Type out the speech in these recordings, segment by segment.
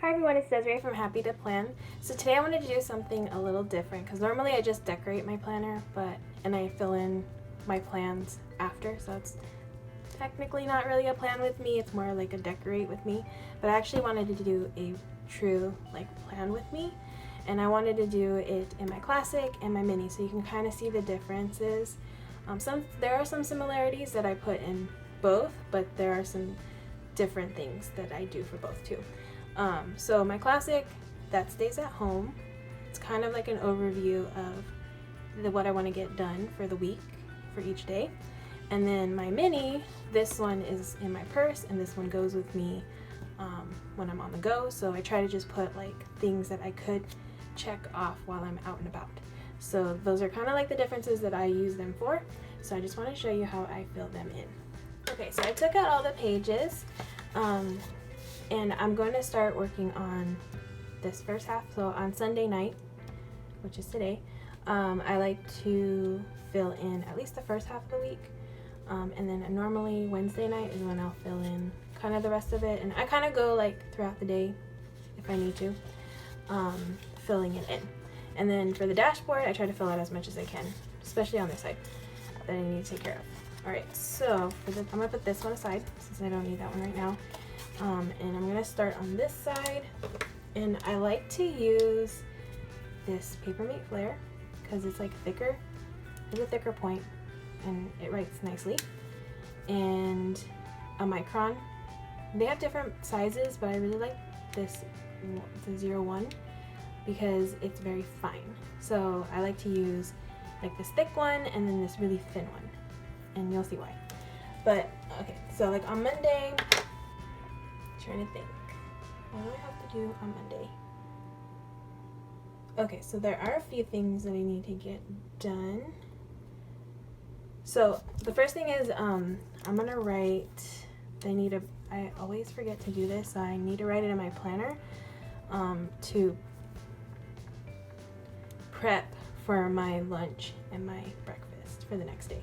Hi everyone, it's Desiree from Happy to Plan. So today I wanted to do something a little different because normally I just decorate my planner and I fill in my plans after, so it's technically not really a plan with me, it's more like a decorate with me. But I actually wanted to do a true plan with me, and I wanted to do it in my classic and my mini so you can kind of see the differences. There are some similarities that I put in both, but there are some different things that I do for both too. So my classic, that stays at home. It's kind of like an overview of what I want to get done for the week for each day. And then my mini, this one is in my purse and this one goes with me when I'm on the go. So I try to just put things that I could check off while I'm out and about. So those are kind of like the differences that I use them for. So I just want to show you how I fill them in. Okay, so I took out all the pages. And I'm going to start working on this first half. So on Sunday night, which is today, I like to fill in at least the first half of the week. And then normally Wednesday night is when I'll fill in kind of the rest of it. And I kind of go throughout the day if I need to, filling it in. And then for the dashboard, I try to fill out as much as I can, especially on this side that I need to take care of. All right, so I'm gonna put this one aside since I don't need that one right now. And I'm gonna start on this side, and I like to use this Papermate Flair because it's thicker. It's a thicker point, and it writes nicely. And a Micron. They have different sizes, but I really like this, the 01, because it's very fine. So I like to use this thick one and then this really thin one, and you'll see why. But okay, so on Monday. Trying to think, what do I have to do on Monday? Okay, so there are a few things that I need to get done. So the first thing is I'm gonna write. I always forget to do this, so I need to write it in my planner to prep for my lunch and my breakfast for the next day,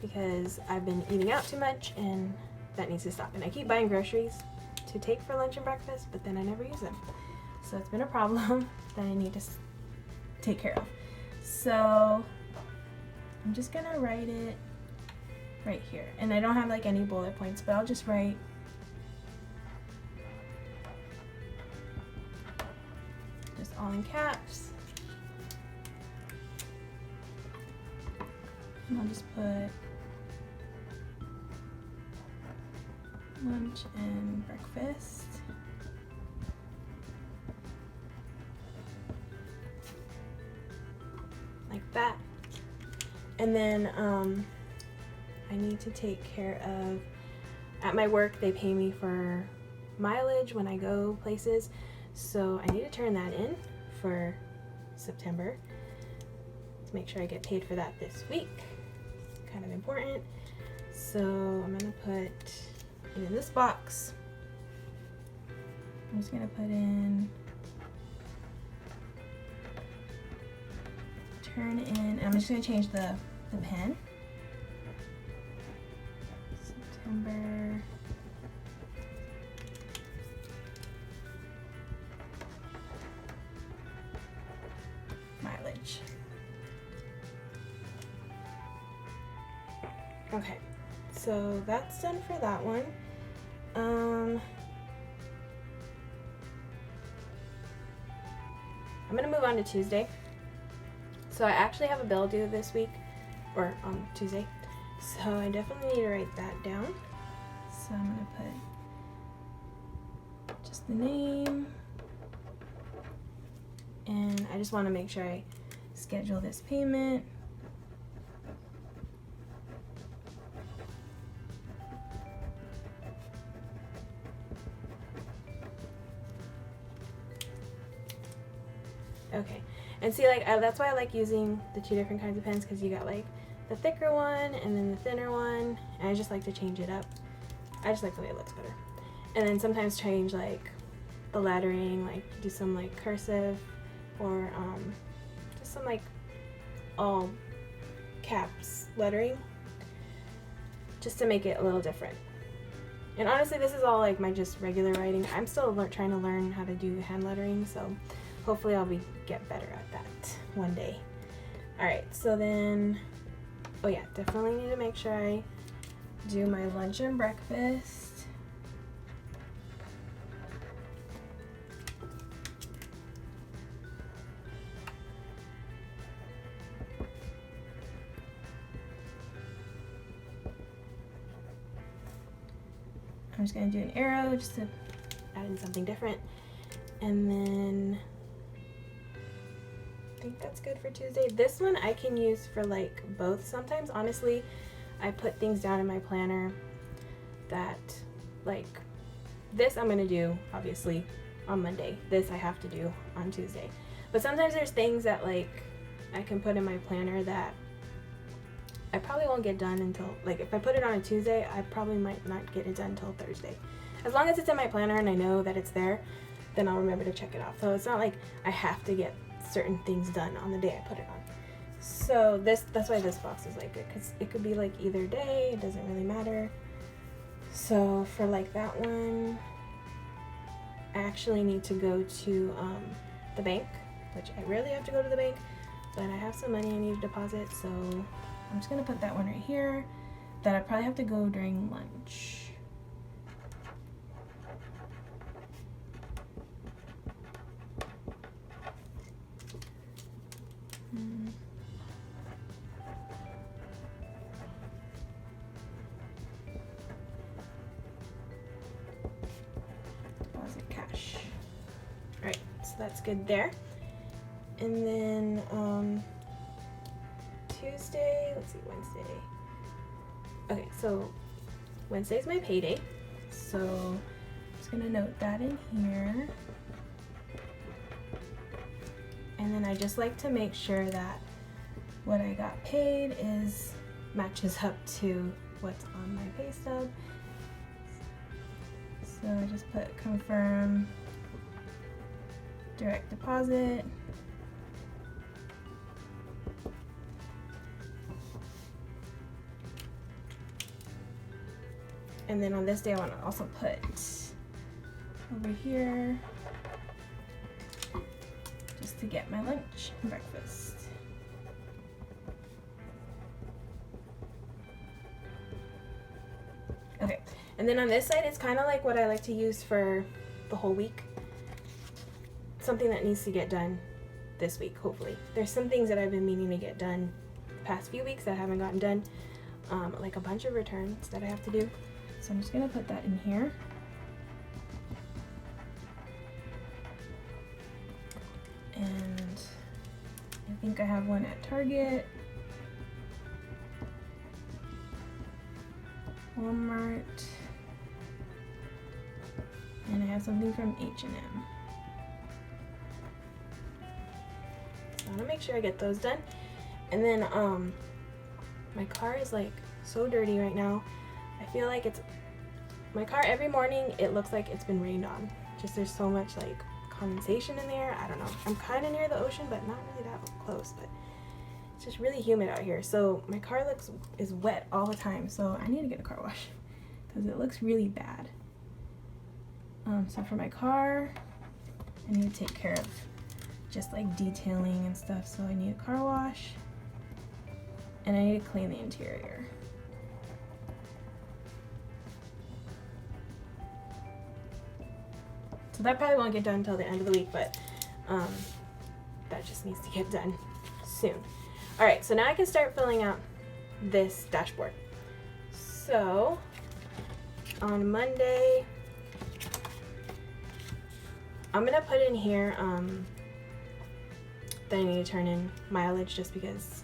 because I've been eating out too much and that needs to stop. And I keep buying groceries to take for lunch and breakfast, but then I never use them. So it's been a problem that I need to take care of. So I'm just gonna write it right here. And I don't have any bullet points, but I'll just write just all in caps. And I'll just put lunch and breakfast. Like that. And then I need to take care of, at my work they pay me for mileage when I go places, so I need to turn that in for September to make sure I get paid for that this week. Kind of important. So I'm gonna put and in this box, I'm just gonna put in turn in, and I'm just gonna change the pen. September mileage. Okay, so that's done for that one. I'm gonna move on to Tuesday. So I actually have a bill due this week, or on Tuesday. So I definitely need to write that down. So I'm gonna put just the name. And I just wanna make sure I schedule this payment. Okay, and see, that's why I like using the two different kinds of pens, because you got the thicker one and then the thinner one, and I just like to change it up. I just like the way it looks better. And then sometimes change the lettering, do some cursive, or just some all caps lettering, just to make it a little different. And honestly, this is all like my just regular writing. I'm still trying to learn how to do hand lettering, so hopefully I'll get better at that one day. All right, so then, oh yeah, definitely need to make sure I do my lunch and breakfast. I'm just gonna do an arrow just to add in something different. And then I think that's good for Tuesday. This one I can use for like both. Sometimes, honestly, I put things down in my planner that like this I'm gonna do obviously on Monday. This I have to do on Tuesday. But sometimes there's things that like I can put in my planner that I probably won't get done until, like, if I put it on a Tuesday, I probably might not get it done until Thursday. As long as it's in my planner and I know that it's there, then I'll remember to check it off. So it's not like I have to get certain things done on the day I put it on. So that's why this box is like good, because it could be like either day, it doesn't really matter. So for like that one, I actually need to go to the bank, which I rarely have to go to the bank, but I have some money I need to deposit, so I'm just gonna put that one right here. That I probably have to go during lunch. Deposit cash. All right, so that's good there. And then Tuesday, let's see, Wednesday. Okay, so Wednesday's my payday. So I'm just gonna note that in here. And then I just like to make sure that what I got paid matches up to what's on my pay stub. So I just put confirm direct deposit. And then on this day, I want to also put over here just to get my lunch and breakfast. Okay, and then on this side, it's kind of like what I like to use for the whole week. Something that needs to get done this week, hopefully. There's some things that I've been meaning to get done the past few weeks that I haven't gotten done, like a bunch of returns that I have to do. So I'm just gonna put that in here. And I think I have one at Target, Walmart, and I have something from H&M. So I wanna make sure I get those done. And then my car is like so dirty right now. I feel like my car every morning, it looks like it's been rained on. Just there's so much like condensation in there. I don't know. I'm kind of near the ocean, but not really that close. But it's just really humid out here. So my car is wet all the time. So I need to get a car wash because it looks really bad. So for my car, I need to take care of just like detailing and stuff. So I need a car wash and I need to clean the interior. So that probably won't get done until the end of the week, but that just needs to get done soon. All right, so now I can start filling out this dashboard. So on Monday, I'm gonna put in here that I need to turn in mileage just because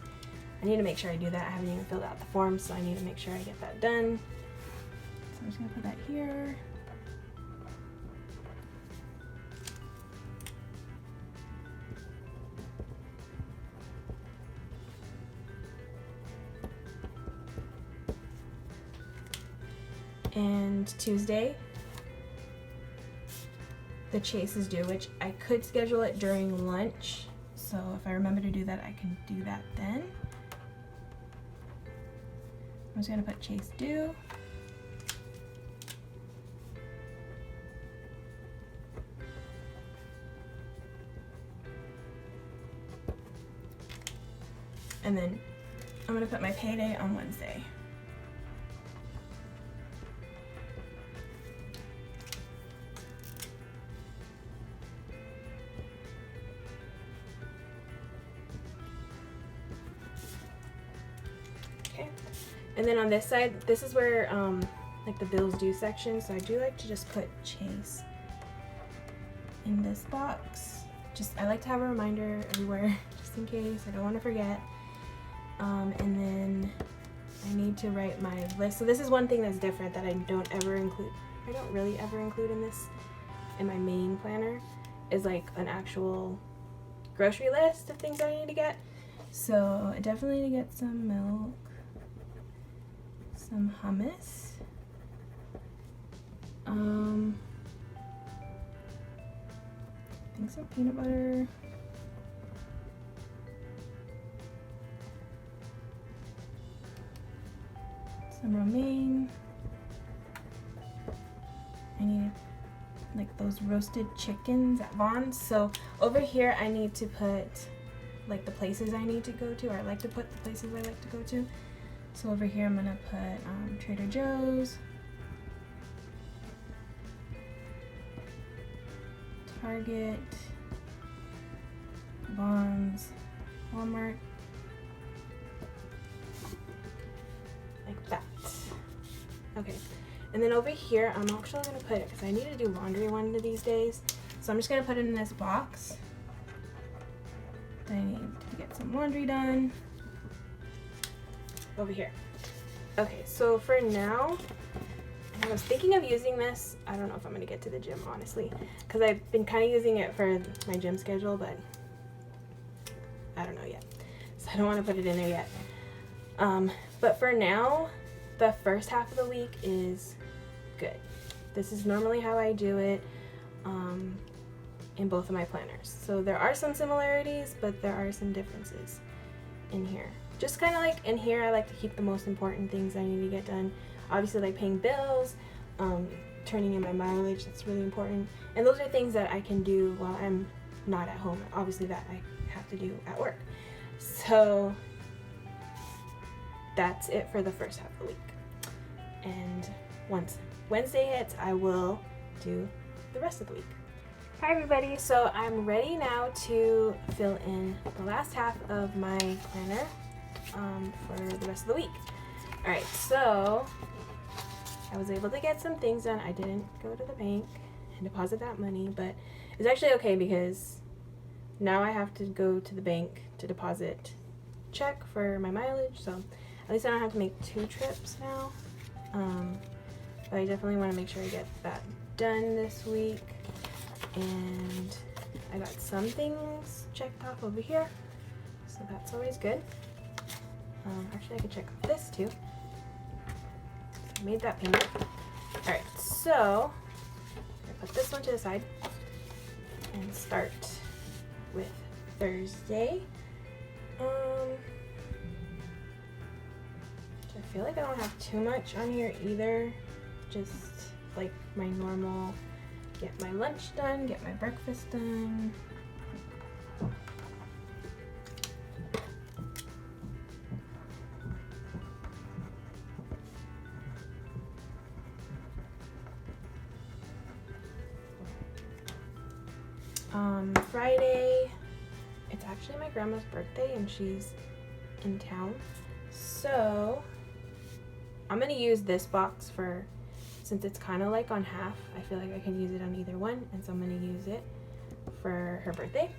I need to make sure I do that. I haven't even filled out the form, so I need to make sure I get that done. So I'm just gonna put that here. And Tuesday, the chase is due, which I could schedule it during lunch. So if I remember to do that, I can do that then. I'm just gonna put chase due. And then I'm gonna put my payday on Wednesday. Okay, and then on this side, this is where like the bills due section, so I do like to just put Chase in this box. I like to have a reminder everywhere just in case I don't want to forget. And then I need to write my list. So this is one thing that's different that I don't really ever include in my main planner, is like an actual grocery list of things I need to get. So I definitely need to get some milk, some hummus, I think some peanut butter, some romaine. I need like those roasted chickens at Vons. So over here I need to put like the places I need to go to, or I like to put the places I like to go to. So over here I'm gonna put Trader Joe's, Target, Vons, Walmart, like that. Okay, and then over here I'm actually gonna put it, because I need to do laundry one of these days, so I'm just gonna put it in this box. I need to get some laundry done over here. Okay, so for now, I was thinking of using this. I don't know if I'm gonna get to the gym, honestly, because I've been kind of using it for my gym schedule, but I don't know yet, so I don't want to put it in there yet. But for now, the first half of the week is good. This is normally how I do it in both of my planners. So there are some similarities, but there are some differences in here. Just kind of like in here, I like to keep the most important things I need to get done. Obviously, like paying bills, turning in my mileage, that's really important. And those are things that I can do while I'm not at home. Obviously, that I have to do at work. So that's it for the first half of the week. And once Wednesday hits, I will do the rest of the week. Hi everybody, so I'm ready now to fill in the last half of my planner for the rest of the week. Alright, so I was able to get some things done. I didn't go to the bank and deposit that money, but it's actually okay because now I have to go to the bank to deposit check for my mileage, so at least I don't have to make 2 trips now. But I definitely want to make sure I get that done this week. And I got some things checked off over here, so that's always good. Actually, I could check off this too. I made that payment. Alright, so I put this one to the side and start with Thursday. I feel like I don't have too much on here either. Just like my normal, get my lunch done, get my breakfast done. Friday, it's actually my grandma's birthday and she's in town. So I'm gonna use this box since it's kind of like on half, I feel like I can use it on either one, and so I'm gonna use it for her birthday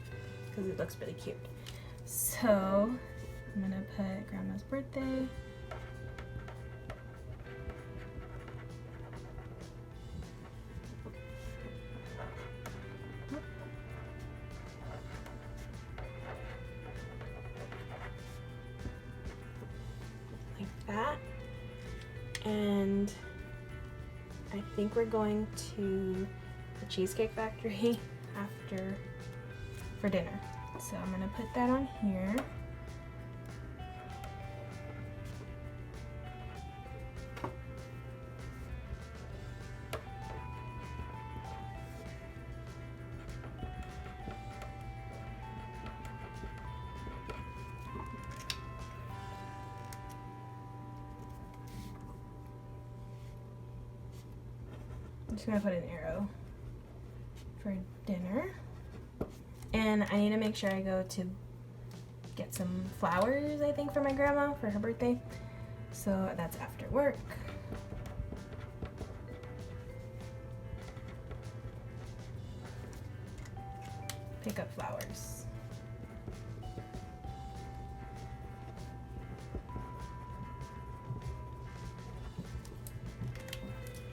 because it looks really cute. So I'm gonna put grandma's birthday. Like that. And I think we're going to the Cheesecake Factory for dinner. So I'm gonna put that on here. just gonna put an arrow for dinner. And I need to make sure I go to get some flowers, I think, for my grandma for her birthday. So that's after work. Pick up flowers.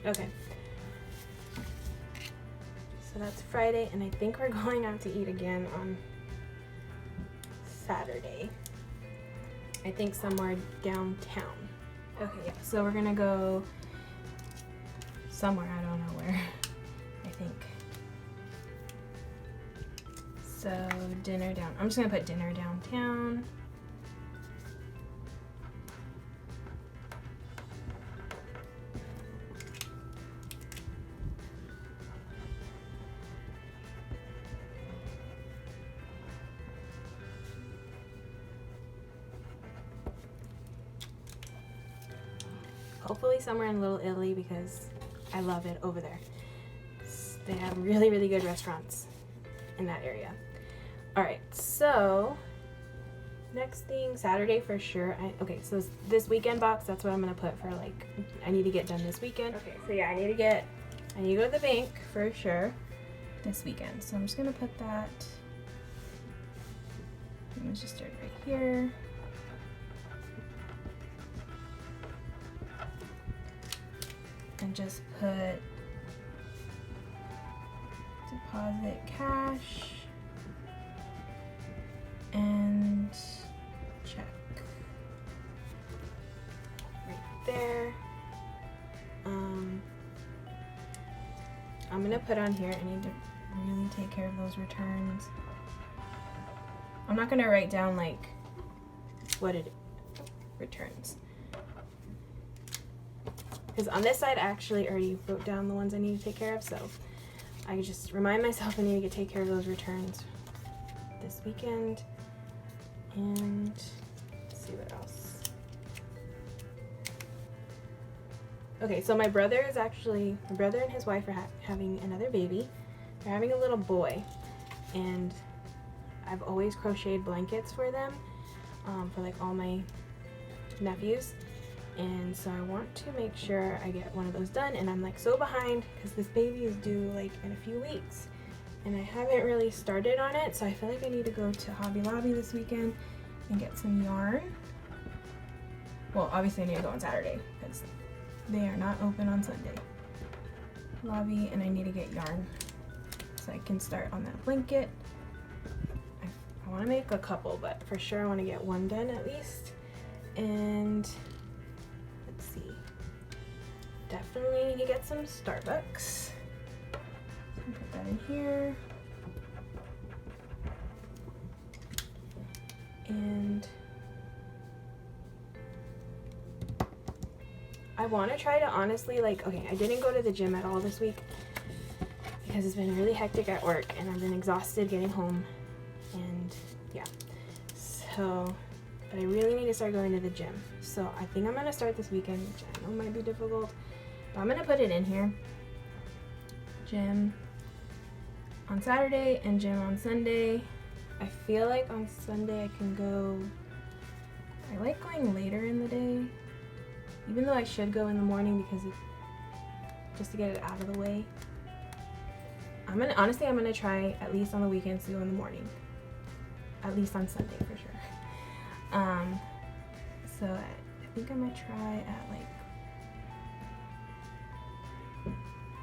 Okay. So that's Friday, and I think we're going out to eat again on Saturday. I think somewhere downtown. Okay, yeah, so we're gonna go somewhere, I don't know where, I think. So dinner down, I'm just gonna put dinner downtown. Hopefully somewhere in Little Italy because I love it over there. They have really, really good restaurants in that area. All right, so next thing, Saturday for sure. Okay, so this weekend box, that's what I'm gonna put for like, I need to get done this weekend. Okay, so yeah, I need to go to the bank for sure this weekend. So I'm just gonna put that, let's just start right here. And just put deposit cash and check right there. I'm gonna put on here, I need to really take care of those returns. I'm not gonna write down like what it returns. Because on this side, I actually already wrote down the ones I need to take care of, so I just remind myself I need to take care of those returns this weekend. And let's see what else. Okay, so my brother and his wife are having another baby. They're having a little boy, and I've always crocheted blankets for them, for like all my nephews. And so I want to make sure I get one of those done, and I'm like so behind because this baby is due like in a few weeks and I haven't really started on it, so I feel like I need to go to Hobby Lobby this weekend and get some yarn. Well, obviously I need to go on Saturday because they are not open on Sunday. Lobby, and I need to get yarn so I can start on that blanket. I want to make a couple, but for sure I want to get one done at least. And definitely need to get some Starbucks. Put that in here. And I want to try to honestly, like, okay, I didn't go to the gym at all this week because it's been really hectic at work and I've been exhausted getting home. And yeah, so, but I really need to start going to the gym. So I think I'm going to start this weekend, which I know might be difficult. I'm gonna put it in here. Gym on Saturday and gym on Sunday. I feel like on Sunday I can go, I like going later in the day, even though I should go in the morning because just to get it out of the way. I'm gonna try at least on the weekends to go in the morning. At least on Sunday for sure. So I think I'm gonna try at like,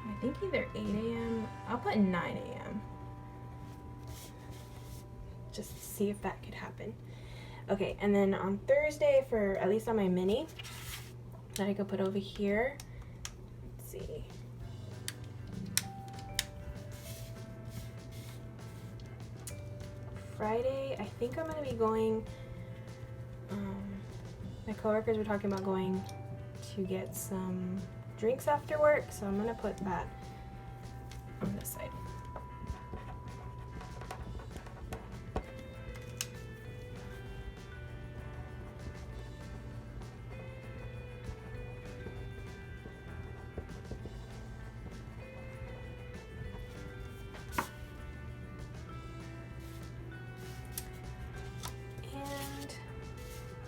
I think either 8 a.m. I'll put 9 a.m. just to see if that could happen. Okay, and then on Thursday, for at least on my mini that I could put over here. Let's see. Friday, I think I'm gonna be going. My coworkers were talking about going to get some drinks after work, so I'm gonna put that on this side.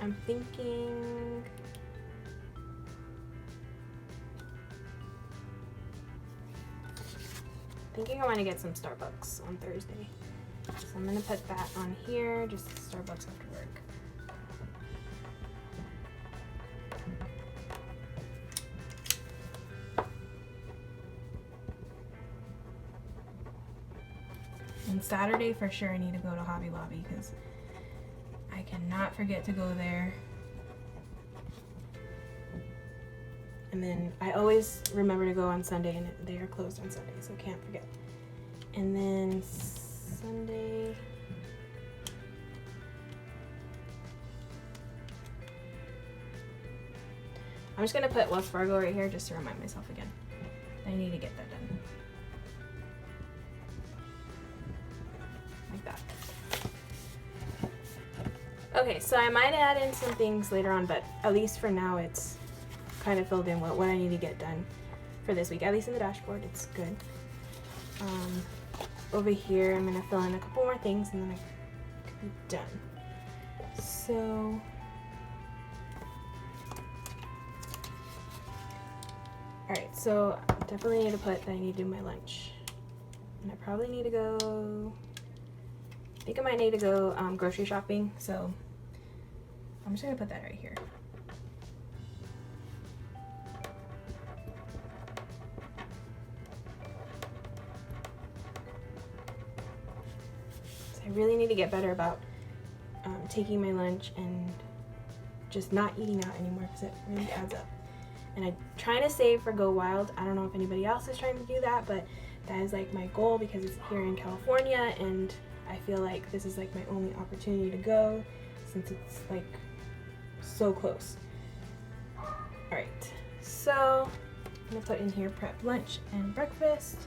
I'm thinking I want to get some Starbucks on Thursday. So I'm going to put that on here, just Starbucks after work. And Saturday for sure I need to go to Hobby Lobby because I cannot forget to go there. And then I always remember to go on Sunday, and they are closed on Sunday, so can't forget. And then Sunday, I'm just gonna put Wells Fargo right here just to remind myself again. I need to get that done. Like that. Okay, so I might add in some things later on, but at least for now it's kind of filled in what I need to get done for this week. At least in the dashboard, it's good. Over here, I'm gonna fill in a couple more things and then I could be done. So, alright, so definitely need to put that I need to do my lunch. And I probably need to go, I think I might need to go grocery shopping, so I'm just gonna put that right here. I really need to get better about taking my lunch and just not eating out anymore because it really adds up. And I'm trying to save for Go Wild. I don't know if anybody else is trying to do that, but that is like my goal because it's here in California and I feel like this is like my only opportunity to go since it's like so close. Alright, so I'm gonna put in here prep lunch and breakfast.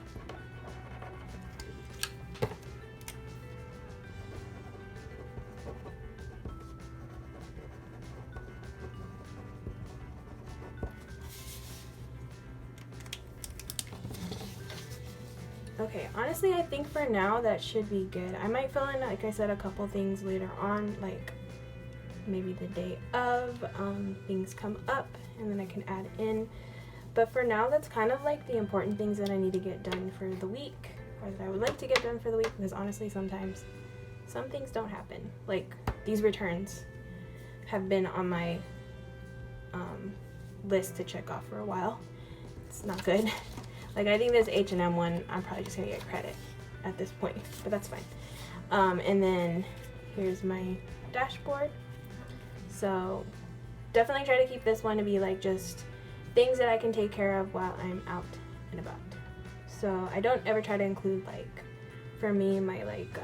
Okay, honestly, I think for now that should be good. I might fill in, like I said, a couple things later on, like maybe the day of, things come up and then I can add in. But for now, that's kind of like the important things that I need to get done for the week, or that I would like to get done for the week, because honestly, sometimes some things don't happen. Like these returns have been on my list to check off for a while. It's not good. Like I think this H&M one, I'm probably just gonna get credit at this point, but that's fine. And then here's my dashboard. So definitely try to keep this one to be like just things that I can take care of while I'm out and about. So I don't ever try to include like, for me, my like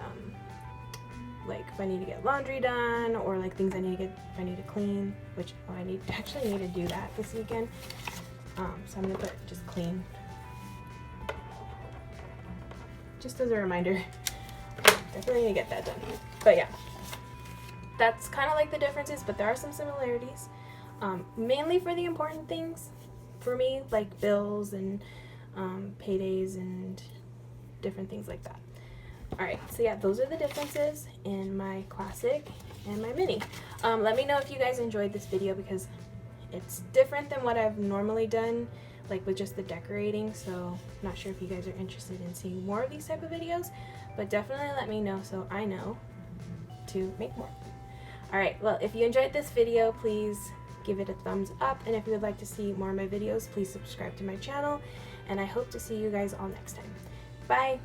if I need to get laundry done or like things I need to get, if I need to clean, which I actually need to do that this weekend. So I'm gonna put just clean. Just as a reminder, definitely need to get that done. But yeah, that's kind of like the differences, but there are some similarities. Mainly for the important things for me, like bills and paydays and different things like that. Alright, so yeah, those are the differences in my classic and my mini. Let me know if you guys enjoyed this video because it's different than what I've normally done, like with just the decorating, so I'm not sure if you guys are interested in seeing more of these type of videos, but definitely let me know so I know to make more. Alright, well, if you enjoyed this video, please give it a thumbs up, and if you would like to see more of my videos, please subscribe to my channel, and I hope to see you guys all next time. Bye!